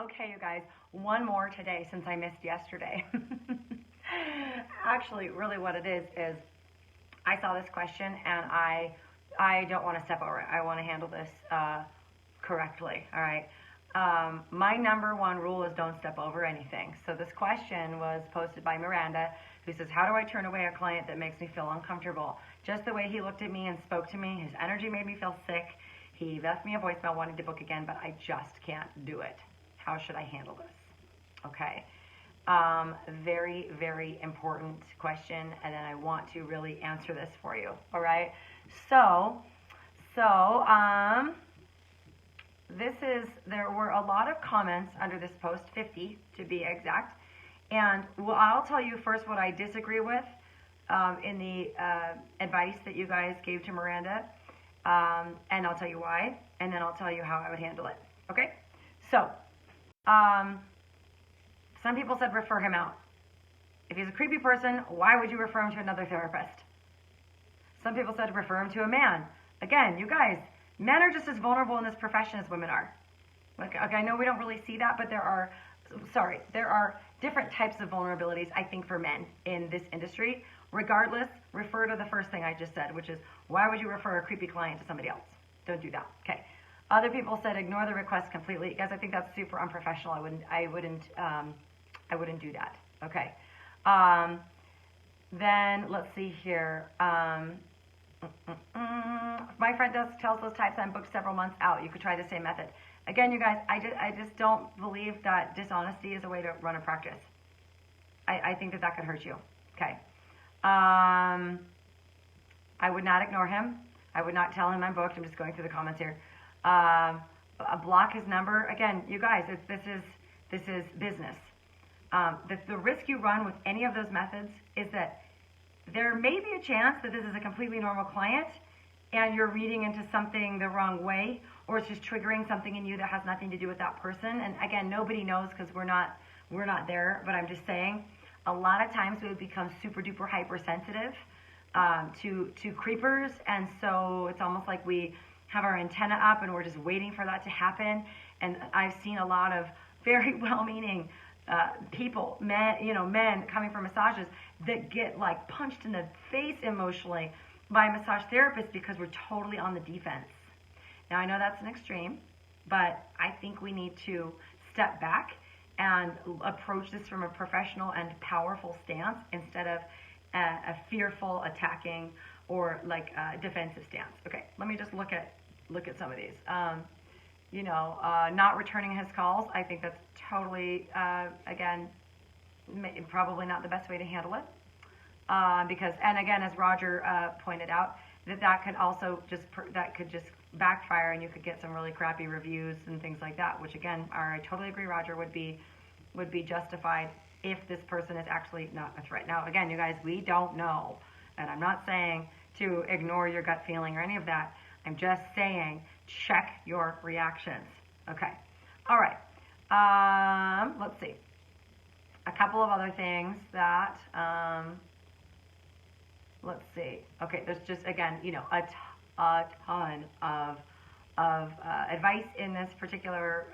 Okay, you guys, one more today since I missed yesterday. Actually, really what it is I saw this question and I don't want to step over it. I want to handle this correctly. All right. My number one rule is don't step over anything. So this question was posted by Miranda, who says, how do I turn away a client that makes me feel uncomfortable? Just the way he looked at me and spoke to me, his energy made me feel sick. He left me a voicemail wanting to book again, but I just can't do it. How should I handle this? Okay. Very, very important question, and then I want to really answer this for you. All right. So, there were a lot of comments under this post, 50 to be exact. And well, I'll tell you first what I disagree with in the advice that you guys gave to Miranda, and I'll tell you why, and then I'll tell you how I would handle it. Okay? So, some people said refer him out. If he's a creepy person, why would you refer him to another therapist? Some people said refer him to a man. Again, you guys, men are just as vulnerable in this profession as women are. Like, okay, I know we don't really see that, but there are different types of vulnerabilities, I think, for men in this industry. Regardless, refer to the first thing I just said, which is, why would you refer a creepy client to somebody else? Don't do that. Okay. Other people said ignore the request completely. Guys, I think that's super unprofessional. I wouldn't do that. Okay. Then let's see here. My friend tells those types I'm booked several months out. You could try the same method. Again, you guys, I just don't believe that dishonesty is a way to run a practice. I think that could hurt you. Okay. I would not ignore him. I would not tell him I'm booked. I'm just going through the comments here. Block his number. Again, you guys, this is business. The risk you run with any of those methods is that there may be a chance that this is a completely normal client and you're reading into something the wrong way, or it's just triggering something in you that has nothing to do with that person. And again, nobody knows because we're not there, but I'm just saying a lot of times we would become super duper hypersensitive to creepers, and so it's almost like we have our antenna up and we're just waiting for that to happen. And I've seen a lot of very well-meaning people, men coming for massages that get like punched in the face emotionally by massage therapists because we're totally on the defense. Now I know that's an extreme, but I think we need to step back and approach this from a professional and powerful stance instead of a fearful, attacking, or like a defensive stance. Okay, let me just look at some of these. Not returning his calls. I think that's totally, again, probably not the best way to handle it. Because, and again, as Roger pointed out, that could also just backfire, and you could get some really crappy reviews and things like that. Which again, I totally agree, Roger, would be justified if this person is actually not a threat. Now, again, you guys, we don't know, and I'm not saying to ignore your gut feeling or any of that. I'm just saying check your reactions. Okay. All right. Let's see. A couple of other things that, let's see. Okay, there's just, again, a ton of advice in this particular,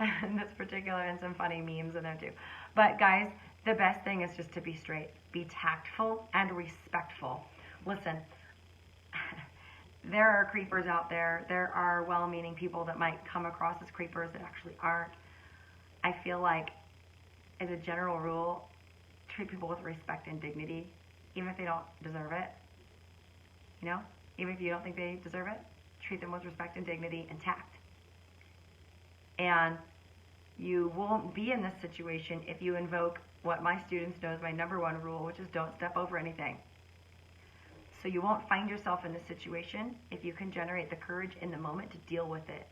and some funny memes in there too. But guys, the best thing is just to be straight. Be tactful and respectful. Listen, there are creepers out there. There are well-meaning people that might come across as creepers that actually aren't. I feel like, as a general rule, treat people with respect and dignity, even if they don't deserve it. Even if you don't think they deserve it, treat them with respect and dignity and tact. And you won't be in this situation if you invoke what my students know is my number one rule, which is don't step over anything. So you won't find yourself in this situation if you can generate the courage in the moment to deal with it,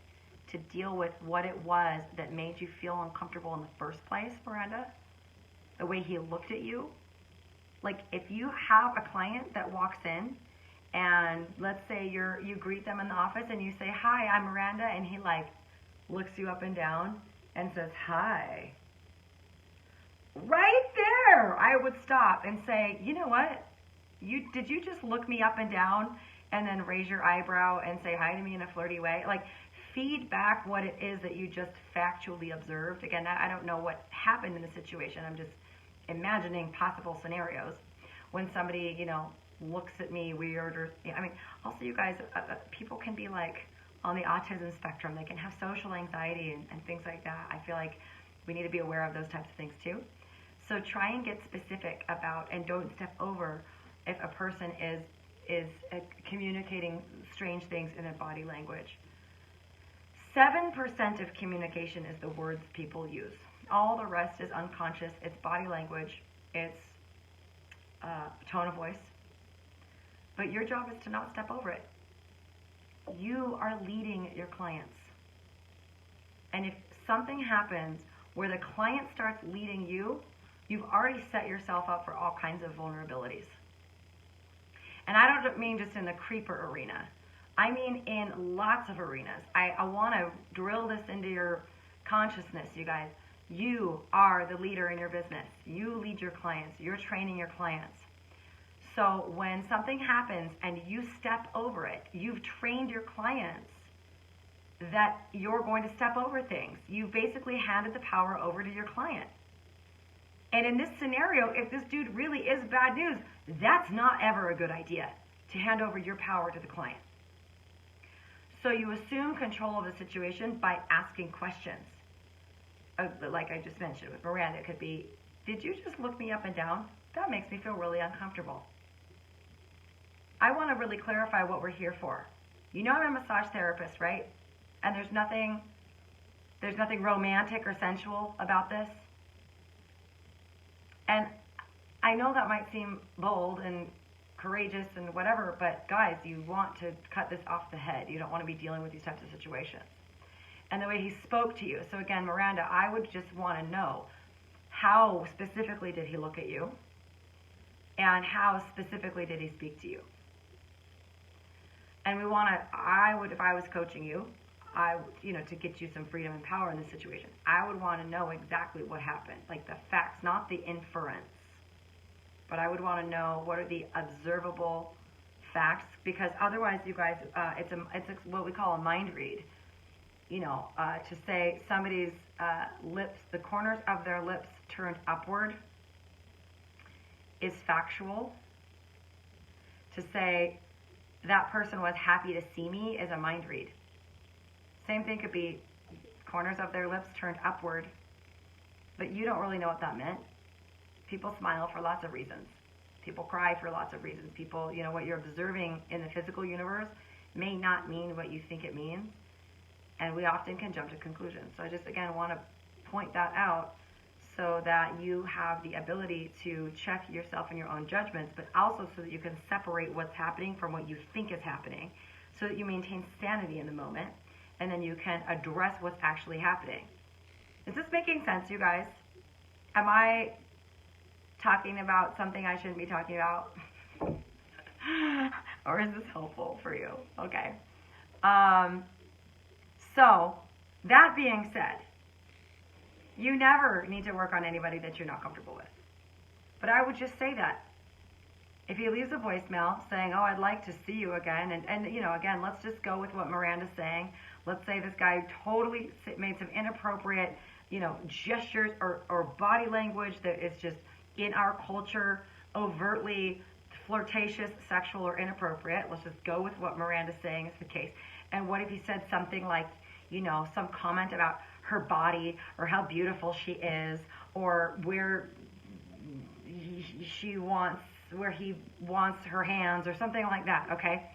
to deal with what it was that made you feel uncomfortable in the first place, Miranda, the way he looked at you. Like, if you have a client that walks in and let's say you greet them in the office and you say, hi, I'm Miranda, and he like looks you up and down and says, hi. Right there, I would stop and say, you know what? Did you just look me up and down and then raise your eyebrow and say hi to me in a flirty way? Like, feedback what it is that you just factually observed. Again, I don't know what happened in the situation. I'm just imagining possible scenarios when somebody, looks at me weird or, also you guys, people can be like on the autism spectrum. They can have social anxiety and things like that. I feel like we need to be aware of those types of things too. So try and get specific about, and don't step over if a person is communicating strange things in their body language. 7% of communication is the words people use. All the rest is unconscious. It's body language. It's tone of voice. But your job is to not step over it. You are leading your clients. And if something happens where the client starts leading you, you've already set yourself up for all kinds of vulnerabilities. And I don't mean just in the creeper arena. I mean in lots of arenas. I want to drill this into your consciousness, you guys. You are the leader in your business. You lead your clients. You're training your clients. So when something happens and you step over it, you've trained your clients that you're going to step over things. You've basically handed the power over to your client. And in this scenario, if this dude really is bad news, that's not ever a good idea to hand over your power to the client. So you assume control of the situation by asking questions. Like I just mentioned with Miranda, it could be, did you just look me up and down? That makes me feel really uncomfortable. I want to really clarify what we're here for. You know I'm a massage therapist, right? And there's nothing romantic or sensual about this. And I know that might seem bold and courageous and whatever, but guys, you want to cut this off the head. You don't want to be dealing with these types of situations. And the way he spoke to you. So again, Miranda, I would just want to know, how specifically did he look at you? And how specifically did he speak to you? And if I was coaching you, to get you some freedom and power in this situation, I would want to know exactly what happened, like the facts, not the inference. But I would want to know what are the observable facts, because otherwise, you guys, it's what we call a mind read. To say somebody's lips, the corners of their lips turned upward is factual. To say that person was happy to see me is a mind read. Same thing could be corners of their lips turned upward, but you don't really know what that meant. People smile for lots of reasons. People cry for lots of reasons. People, what you're observing in the physical universe may not mean what you think it means. And we often can jump to conclusions. So I just, again, want to point that out so that you have the ability to check yourself and your own judgments, but also so that you can separate what's happening from what you think is happening, so that you maintain sanity in the moment, and then you can address what's actually happening. Is this making sense, you guys? Am I talking about something I shouldn't be talking about? Or is this helpful for you? Okay. So, that being said, you never need to work on anybody that you're not comfortable with. But I would just say that. If he leaves a voicemail saying, oh, I'd like to see you again, and again, let's just go with what Miranda's saying. Let's say this guy totally made some inappropriate, gestures or body language that is just in our culture overtly flirtatious, sexual, or inappropriate. Let's just go with what Miranda's saying is the case. And what if he said something like, some comment about her body or how beautiful she is, or where he wants her hands, or something like that, okay?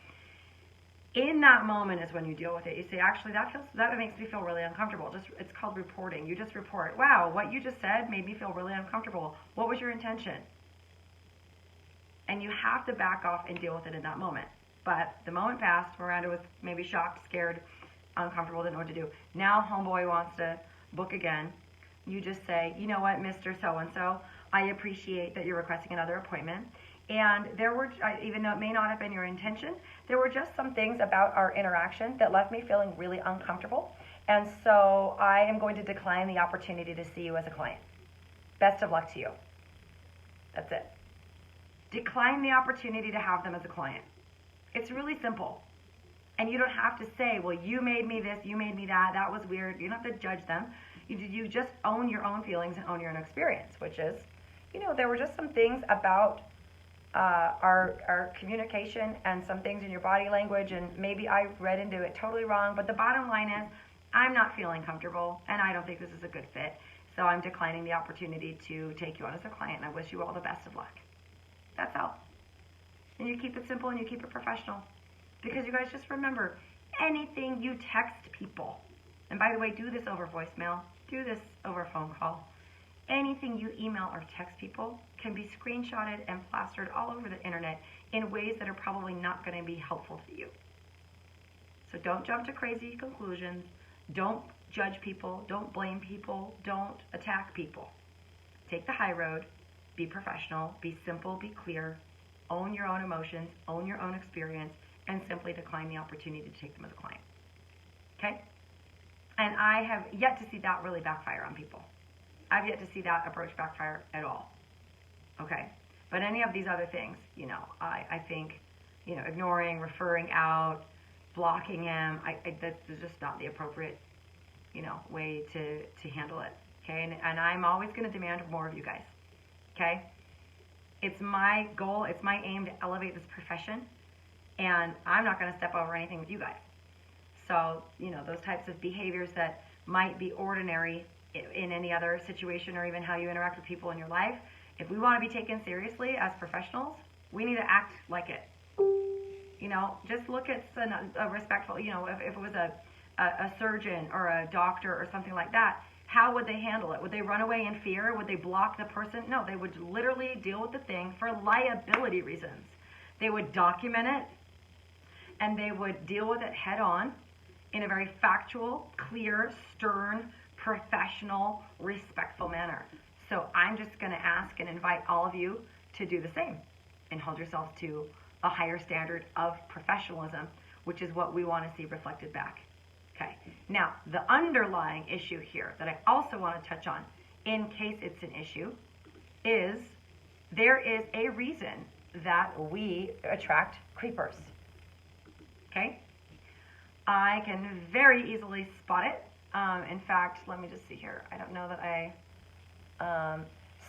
In that moment is when you deal with it. You say, actually, that makes me feel really uncomfortable. It's called reporting. You just report, wow, what you just said made me feel really uncomfortable. What was your intention? And you have to back off and deal with it in that moment. But the moment passed, Miranda was maybe shocked, scared, uncomfortable, didn't know what to do. Now homeboy wants to book again. You just say, you know what, Mr. So-and-so, I appreciate that you're requesting another appointment. And there were, even though it may not have been your intention, there were just some things about our interaction that left me feeling really uncomfortable. And so I am going to decline the opportunity to see you as a client. Best of luck to you. That's it. Decline the opportunity to have them as a client. It's really simple. And you don't have to say, well, you made me this, you made me that, that was weird. You don't have to judge them. You just own your own feelings and own your own experience, which is, there were just some things about our communication and some things in your body language, and maybe I read into it totally wrong, but the bottom line is I'm not feeling comfortable, and I don't think this is a good fit, so I'm declining the opportunity to take you on as a client, and I wish you all the best of luck. That's all. And you keep it simple and you keep it professional, because you guys just remember, anything you text people, and by the way, do this over voicemail, do this over a phone call, anything you email or text people can be screenshotted and plastered all over the internet in ways that are probably not going to be helpful to you. So don't jump to crazy conclusions. Don't judge people. Don't blame people. Don't attack people. Take the high road. Be professional. Be simple. Be clear. Own your own emotions. Own your own experience. And simply decline the opportunity to take them as a client. Okay? And I have yet to see that really backfire on people. I've yet to see that approach backfire at all. Okay? But any of these other things, I think, ignoring, referring out, blocking him, that's just not the appropriate, way to handle it. Okay? And I'm always going to demand more of you guys. Okay? It's my goal, it's my aim to elevate this profession, and I'm not going to step over anything with you guys. So, those types of behaviors that might be ordinary in any other situation, or even how you interact with people in your life, if we want to be taken seriously as professionals, we need to act like it. Just look at a respectful, if it was a surgeon or a doctor or something like that, how would they handle it? Would they run away in fear? Would they block the person? No, they would literally deal with the thing for liability reasons. They would document it, and they would deal with it head on in a very factual, clear, stern, professional, respectful manner. So I'm just going to ask and invite all of you to do the same and hold yourselves to a higher standard of professionalism, which is what we want to see reflected back. Okay. Now, the underlying issue here that I also want to touch on, in case it's an issue, is there is a reason that we attract creepers. Okay? I can very easily spot it. In fact, let me just see here. I don't know that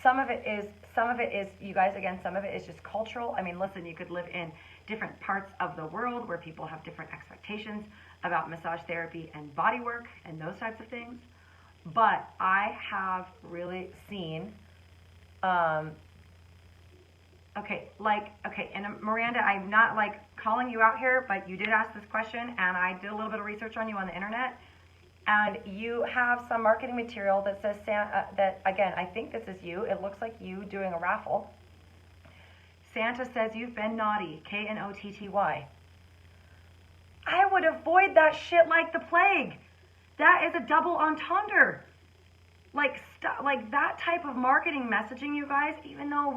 some of it is, you guys, again, some of it is just cultural. I mean, listen, you could live in different parts of the world where people have different expectations about massage therapy and body work and those types of things. But I have really seen, and Miranda, I'm not calling you out here, but you did ask this question, and I did a little bit of research on you on the internet. And you have some marketing material that says that, again, I think this is you. It looks like you doing a raffle. Santa says you've been naughty, Knotty. I would avoid that shit like the plague. That is a double entendre. Like that type of marketing messaging, you guys, even though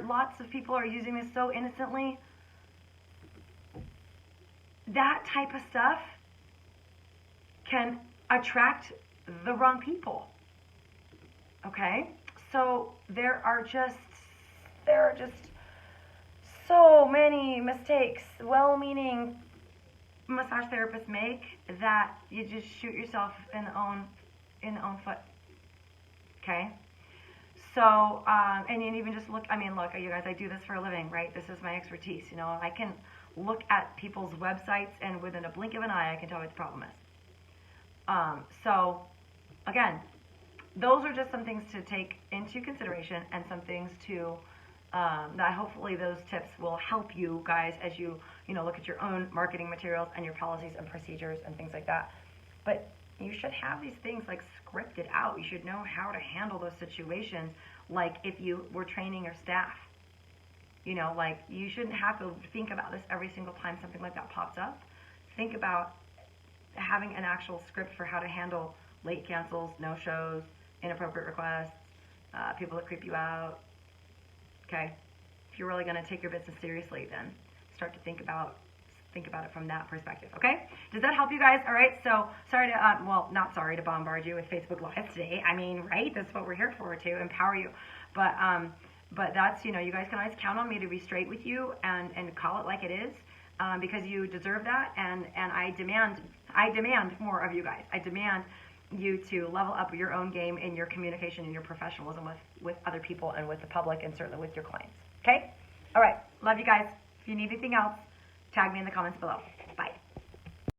lots of people are using this so innocently, that type of stuff can attract the wrong people. Okay? So there are just so many mistakes well-meaning massage therapists make that you just shoot yourself in the own foot. Okay? So, and you even just look, you guys, I do this for a living, right? This is my expertise. I can look at people's websites, and within a blink of an eye, I can tell what the problem is. So, again, those are just some things to take into consideration, and some things to, that hopefully those tips will help you guys as you look at your own marketing materials and your policies and procedures and things like that. But you should have these things scripted out. You should know how to handle those situations, like if you were training your staff. You shouldn't have to think about this every single time something like that pops up. Think about having an actual script for how to handle late cancels, no-shows, inappropriate requests, people that creep you out. Okay? If you're really going to take your business seriously, then start to think about it from that perspective. Okay? Does that help you guys? All right. So sorry to, not sorry to bombard you with Facebook Live today. Right? That's what we're here for, to empower you. But that's, you guys can always count on me to be straight with you and call it like it is. because you deserve that, and I demand more of you guys. I demand you to level up your own game in your communication and your professionalism with other people and with the public and certainly with your clients. Okay? All right. Love you guys. If you need anything else, tag me in the comments below. Bye.